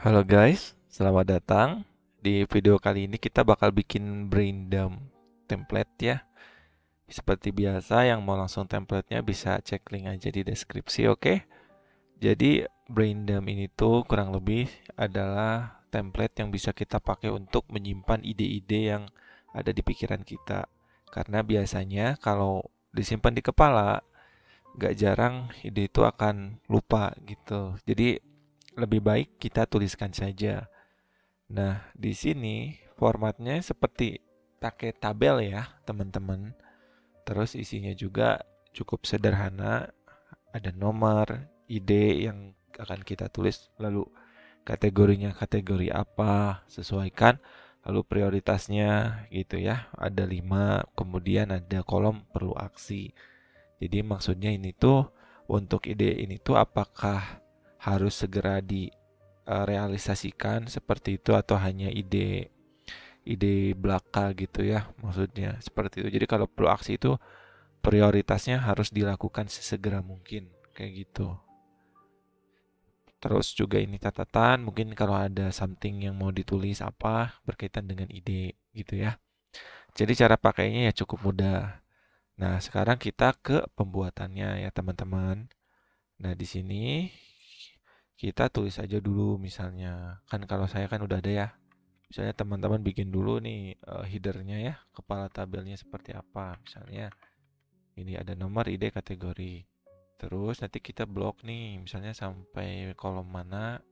Halo guys, selamat datang. Di video kali ini kita bakal bikin brain dump template ya. Seperti biasa, yang mau langsung templatenya bisa cek link aja di deskripsi, oke? Jadi brain dump ini tuh kurang lebih adalah template yang bisa kita pakai untuk menyimpan ide-ide yang ada di pikiran kita. Karena biasanya kalau disimpan di kepala, gak jarang ide itu akan lupa gitu. Jadi lebih baik kita tuliskan saja. Nah, di sini formatnya seperti pakai tabel ya, teman-teman. Terus isinya juga cukup sederhana, ada nomor, ide yang akan kita tulis, lalu kategorinya kategori apa, sesuaikan, lalu prioritasnya gitu ya. Ada 5, kemudian ada kolom perlu aksi. Jadi maksudnya ini tuh untuk ide ini tuh apakah harus segera direalisasikan seperti itu atau hanya ide ide belaka gitu ya, maksudnya seperti itu. Jadi kalau perlu aksi itu prioritasnya harus dilakukan sesegera mungkin kayak gitu. Terus juga ini catatan, mungkin kalau ada something yang mau ditulis apa berkaitan dengan ide gitu ya. Jadi cara pakainya ya cukup mudah. Nah, sekarang kita ke pembuatannya ya teman-teman. Nah, di sini kita tulis aja dulu misalnya. Kan kalau saya kan udah ada ya. Misalnya teman-teman bikin dulu nih headernya ya, kepala tabelnya seperti apa. Misalnya ini ada nomor, ide, kategori. Terus nanti kita blok nih, misalnya sampai kolom mana.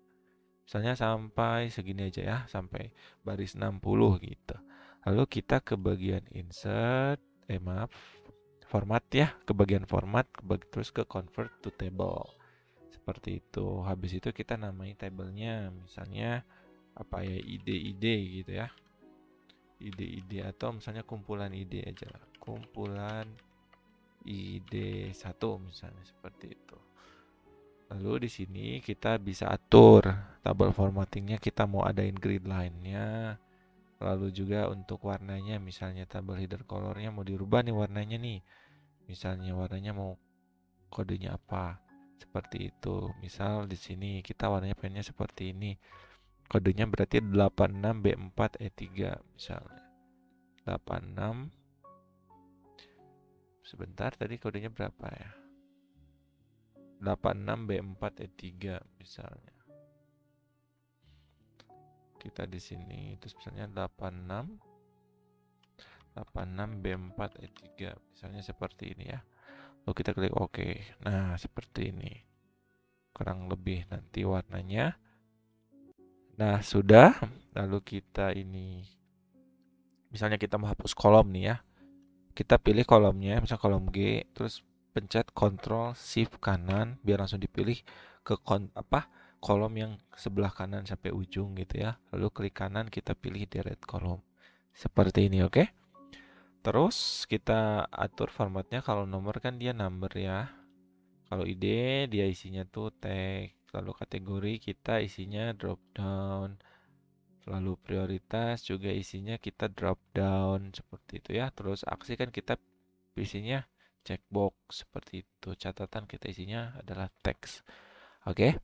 Misalnya sampai segini aja ya, sampai baris 60 gitu. Lalu kita ke bagian insert, maaf, format ya, ke bagian format, terus ke convert to table. Seperti itu. Habis itu kita namai tabelnya, misalnya apa ya, ide-ide gitu ya. Ide-ide atau misalnya kumpulan ide aja lah. Kumpulan ide satu misalnya seperti itu. Lalu di sini kita bisa atur tabel formattingnya, kita mau adain grid line-nya. Lalu juga untuk warnanya, misalnya tabel header colornya mau dirubah nih warnanya nih. Misalnya warnanya mau kodenya apa. Seperti itu. Misal di sini kita warnanya pengennya seperti ini. Kodenya berarti 86B4E3 misalnya. 86, sebentar tadi kodenya berapa ya? 86B4E3 misalnya. Kita di sini terus misalnya 86B4E3 misalnya seperti ini ya. Lalu kita klik OK. Nah, seperti ini. Kurang lebih nanti warnanya. Nah, sudah. Lalu kita ini misalnya kita mau hapus kolom nih ya. Kita pilih kolomnya, misalnya kolom G, terus pencet Ctrl Shift kanan biar langsung dipilih ke kolom yang sebelah kanan sampai ujung gitu ya. Lalu klik kanan kita pilih delete kolom. Seperti ini, oke? Terus kita atur formatnya, kalau nomor kan dia number ya. Kalau ide dia isinya tuh tag, lalu kategori kita isinya drop down. Lalu prioritas juga isinya kita drop down seperti itu ya. Terus aksi kan kita isinya checkbox seperti itu. Catatan kita isinya adalah teks. Oke.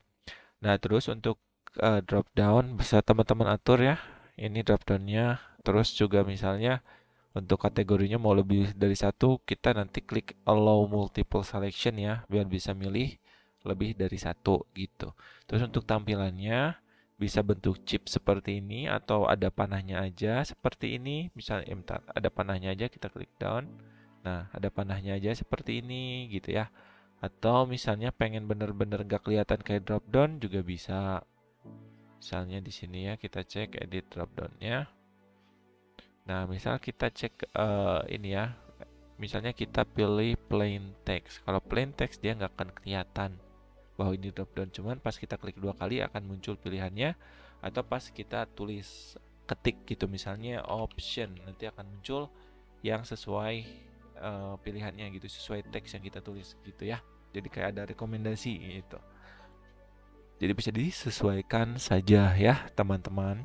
Nah, terus untuk drop down bisa teman-teman atur ya. Ini drop downnya. Terus juga misalnya untuk kategorinya mau lebih dari satu, kita nanti klik allow multiple selection ya, biar bisa milih lebih dari satu gitu. Terus untuk tampilannya bisa bentuk chip seperti ini atau ada panahnya aja seperti ini. Misalnya bentar, ada panahnya aja kita klik down. Nah, ada panahnya aja seperti ini gitu ya. Atau misalnya pengen bener-bener gak kelihatan kayak drop down juga bisa. Misalnya di sini ya kita cek edit drop downnya. Nah, misal kita cek ini ya. Misalnya kita pilih plain text. Kalau plain text dia nggak akan kelihatan bahwa ini drop down. Cuman pas kita klik 2 kali akan muncul pilihannya. Atau pas kita tulis ketik gitu, misalnya option, nanti akan muncul yang sesuai pilihannya gitu, sesuai teks yang kita tulis gitu ya. Jadi kayak ada rekomendasi gitu. Jadi bisa disesuaikan saja ya teman-teman.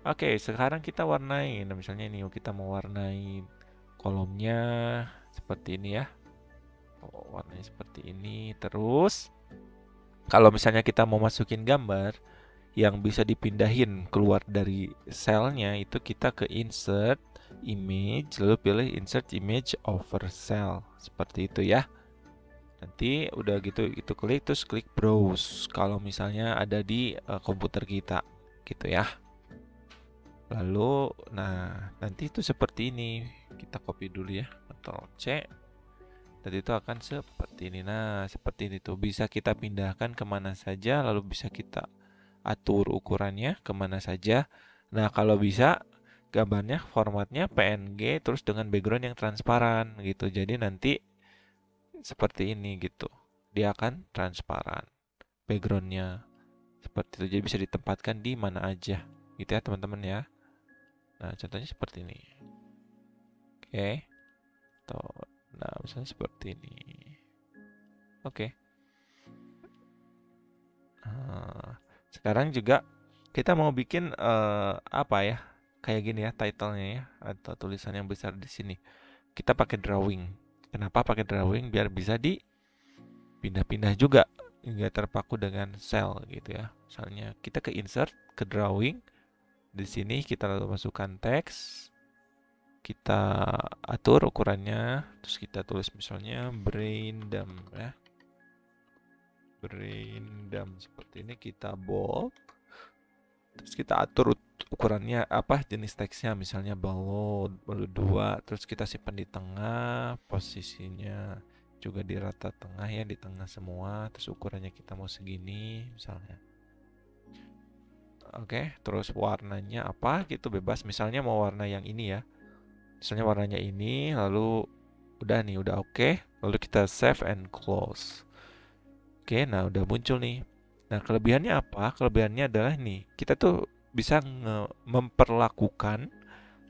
Oke, sekarang kita warnai. Nah, misalnya ini kita mau warnai kolomnya seperti ini ya. Oh, warnanya seperti ini. Terus kalau misalnya kita mau masukin gambar, yang bisa dipindahin keluar dari selnya itu kita ke insert image, lalu pilih insert image over cell, seperti itu ya. Nanti udah gitu itu klik, terus klik browse kalau misalnya ada di komputer kita gitu ya. Lalu nah nanti itu seperti ini, kita copy dulu ya, Ctrl C. Dan itu akan seperti ini. Nah seperti ini tuh, bisa kita pindahkan kemana saja, lalu bisa kita atur ukurannya kemana saja. Nah kalau bisa gambarnya formatnya PNG terus dengan background yang transparan gitu. Jadi nanti seperti ini gitu, dia akan transparan backgroundnya seperti itu. Jadi bisa ditempatkan di mana aja gitu ya teman-teman ya. Nah contohnya seperti ini. Oke. Tuh. Nah misalnya seperti ini. Oke. Sekarang juga kita mau bikin apa ya? Kayak gini ya title-nya ya, atau tulisan yang besar di sini. Kita pakai drawing. Kenapa pakai drawing? Biar bisa dipindah-pindah juga, nggak terpaku dengan cell gitu ya. Misalnya kita ke insert, ke drawing. Di sini kita lalu masukkan teks. Kita atur ukurannya, terus kita tulis misalnya braindom ya. Braindom seperti ini, kita bold. Terus kita atur ukurannya apa, jenis teksnya, misalnya bold 2, terus kita simpan di tengah, posisinya juga di rata tengah ya, di tengah semua, terus ukurannya kita mau segini misalnya. Oke, terus warnanya apa gitu bebas, misalnya mau warna yang ini ya, misalnya warnanya ini, lalu udah nih, udah oke, lalu kita save and close. Oke, nah udah muncul nih. Nah, kelebihannya apa? Kelebihannya adalah nih, kita tuh bisa memperlakukan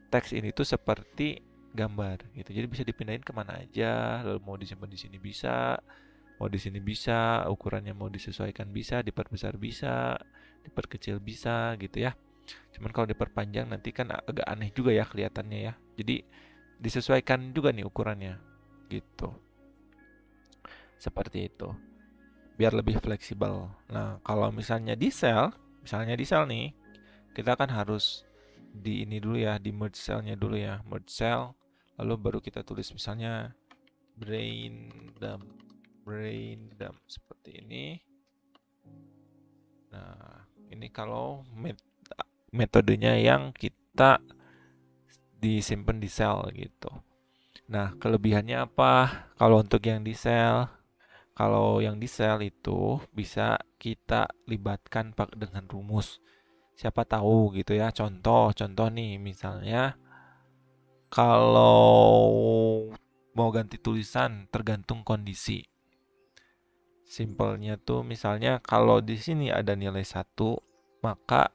teks ini tuh seperti gambar gitu. Jadi bisa dipindahin kemana aja, lalu mau disimpan di sini bisa, mau di sini bisa, ukurannya mau disesuaikan bisa, diperbesar bisa, diperkecil bisa gitu ya. Cuman kalau diperpanjang nanti kan agak aneh juga ya kelihatannya ya. Jadi disesuaikan juga nih ukurannya gitu. Seperti itu. Biar lebih fleksibel. Nah, kalau misalnya di cell nih, kita kan harus di ini dulu ya, di merge cellnya dulu ya, merge cell, lalu baru kita tulis misalnya braindom seperti ini. Nah, ini kalau metodenya yang kita disimpan di cell gitu. Nah, kelebihannya apa? Kalau untuk yang di cell, kalau yang di cell itu bisa kita libatkan dengan rumus. Siapa tahu gitu ya. Contoh nih misalnya kalau mau ganti tulisan tergantung kondisi. Simpelnya tuh misalnya kalau di sini ada nilai 1, maka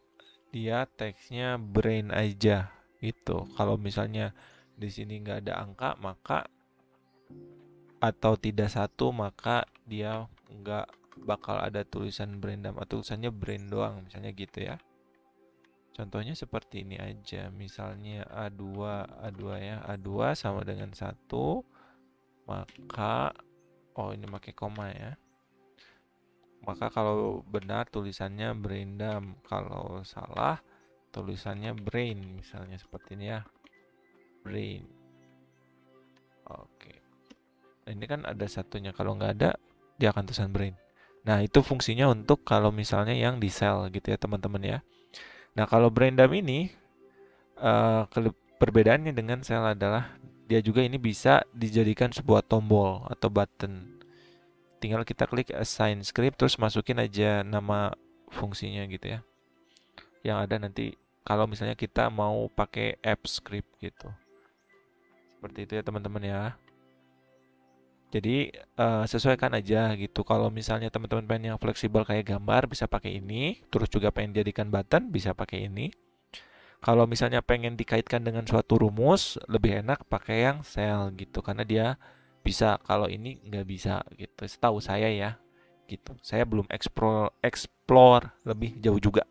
dia teksnya brain aja gitu. Kalau misalnya di sini nggak ada angka, maka atau tidak 1, maka dia nggak bakal ada tulisan braindom atau tulisannya brain doang, misalnya gitu ya. Contohnya seperti ini aja, misalnya A2 ya, A2 sama dengan 1, maka ini pakai koma ya. Maka kalau benar tulisannya braindom, kalau salah tulisannya brain, misalnya seperti ini ya, brain. Oke. Ini kan ada satunya, kalau nggak ada dia akan tulisan brain. Nah itu fungsinya untuk kalau misalnya yang di cell gitu ya teman-teman ya. Nah kalau braindom ini perbedaannya dengan cell adalah dia juga ini bisa dijadikan sebuah tombol atau button. Tinggal kita klik assign script, terus masukin aja nama fungsinya gitu ya, yang ada nanti kalau misalnya kita mau pakai app script gitu. Seperti itu ya teman-teman ya. Jadi sesuaikan aja gitu. Kalau misalnya teman-teman pengen yang fleksibel kayak gambar, bisa pakai ini. Terus juga pengen jadikan button, bisa pakai ini. Kalau misalnya pengen dikaitkan dengan suatu rumus, lebih enak pakai yang cell gitu, karena dia bisa. Kalau ini nggak bisa gitu. Setahu saya ya, gitu. Saya belum explore lebih jauh juga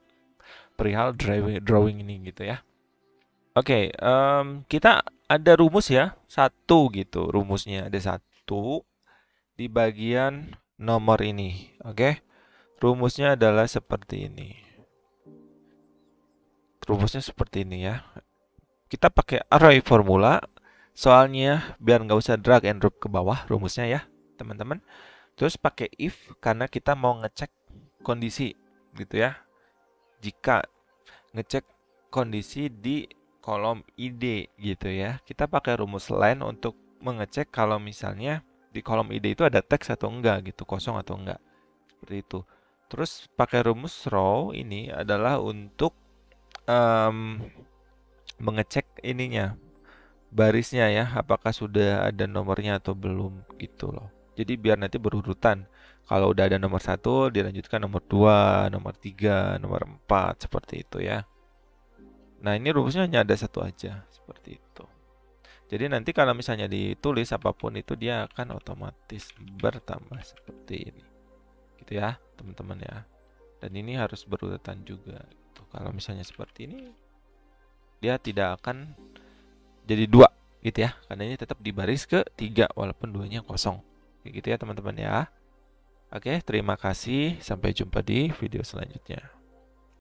perihal drawing ini gitu ya. Oke, kita ada rumus ya, 1 gitu. Rumusnya ada 1 di bagian nomor ini. Oke, rumusnya adalah seperti ini. rumusnya seperti ini ya. Kita pakai array formula, soalnya biar nggak usah drag and drop ke bawah rumusnya ya, teman-teman. Terus pakai if karena kita mau ngecek kondisi gitu ya. Jika ngecek kondisi di kolom ID gitu ya. Kita pakai rumus line untuk mengecek kalau misalnya di kolom ID itu ada teks atau enggak gitu, kosong atau enggak. Seperti itu. Terus pakai rumus row ini adalah untuk mengecek ininya, barisnya ya, apakah sudah ada nomornya atau belum gitu loh. Jadi biar nanti berurutan. Kalau udah ada nomor 1, dilanjutkan nomor 2, nomor 3, nomor 4, seperti itu ya. Nah, ini rumusnya hanya ada satu aja, seperti itu. Jadi nanti kalau misalnya ditulis apapun itu dia akan otomatis bertambah seperti ini. Gitu ya, teman-teman ya. Dan ini harus berurutan juga gitu. Kalau misalnya seperti ini dia tidak akan jadi 2 gitu ya. Karena ini tetap di baris ke-3 walaupun 2-nya kosong. Kayak gitu ya, teman-teman ya. Oke, terima kasih. Sampai jumpa di video selanjutnya.